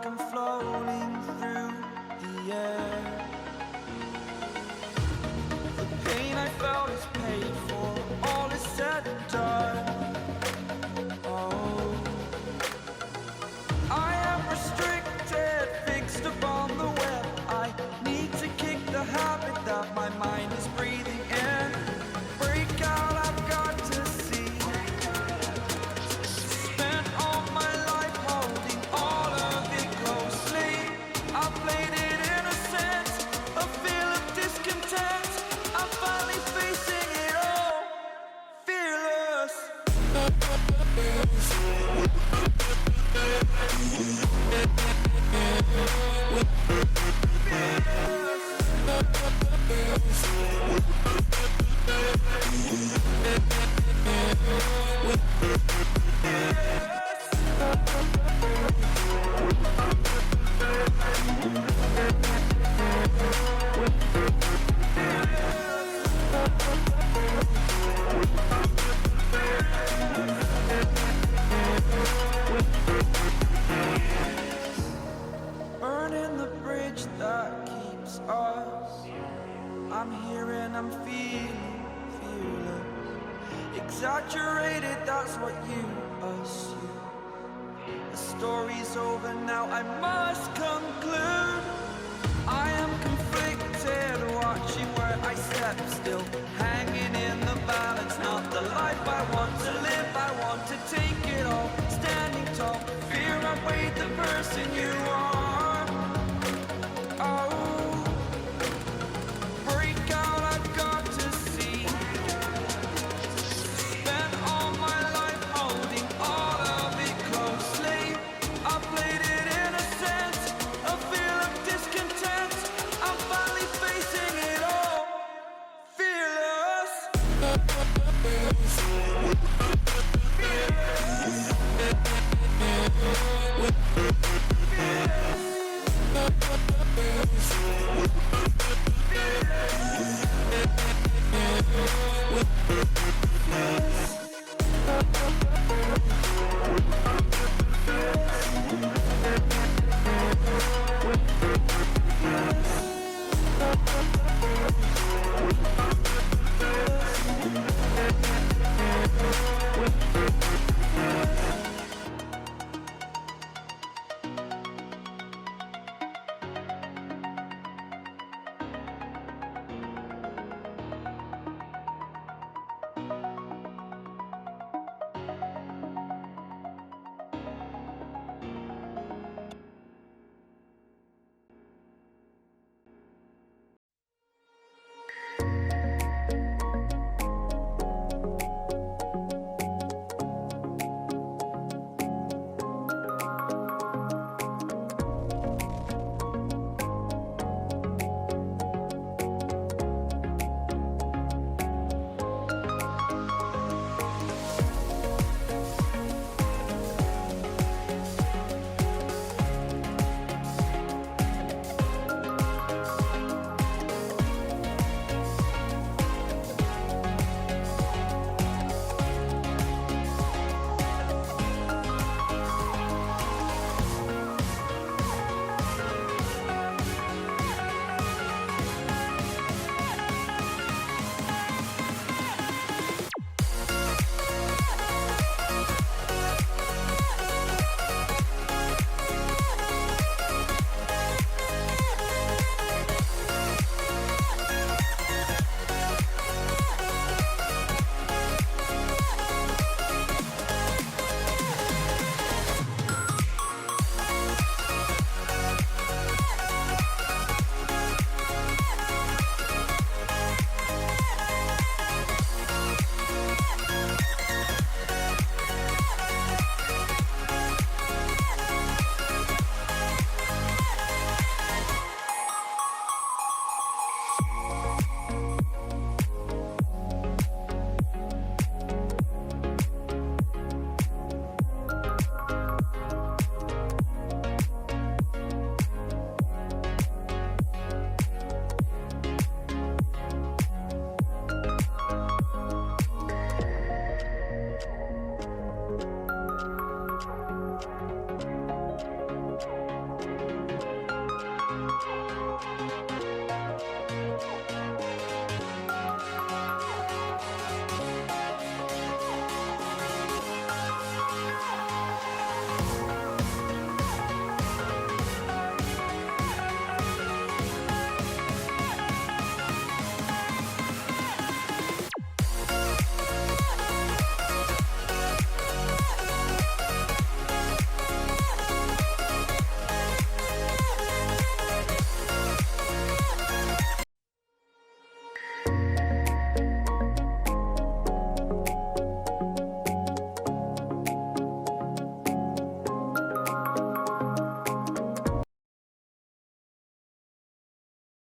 like I'm floating through the air. The pain I felt is paid for, all is said and done. Oh, I am restricted, fixed upon the web. I need to kick the habit that my mind is breathing in. Break out, I've got to see. Spent all my life holding all of it closely. I played it innocent, a feel of discontent. I'm finally facing it all, fearless. Burning the bridge that keeps us. I'm here and I'm feeling fearless. Exaggerated, that's what you assume. The story's over now, I must conclude.